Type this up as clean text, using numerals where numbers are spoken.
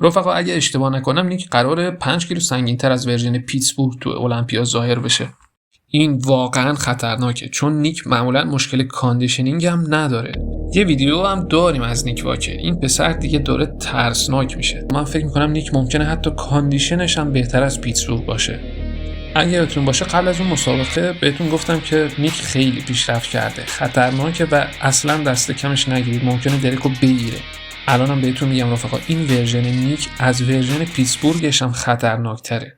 رفقا اگه اشتباه نکنم نیک قراره 5 کیلو سنگین‌تر از ورژن پیتسبورگ تو المپیا ظاهر بشه. این واقعا خطرناکه چون نیک معمولا مشکل کاندیشنینگ هم نداره. یه ویدیو هم داریم از نیک واکر. این پسر دیگه داره ترسناک میشه. من فکر میکنم نیک ممکنه حتی کاندیشنش هم بهتر از پیتسبورگ باشه. اگه یادتون باشه قبل از اون مسابقه بهتون گفتم که نیک خیلی پیشرفت کرده، خطرناکه و اصلا دست کمش نگیرید، ممکنه دریکو بگیره. الانم بهتون میگم رفقا این ورژن نیک از ورژن پیتسبورگش هم خطرناکتره.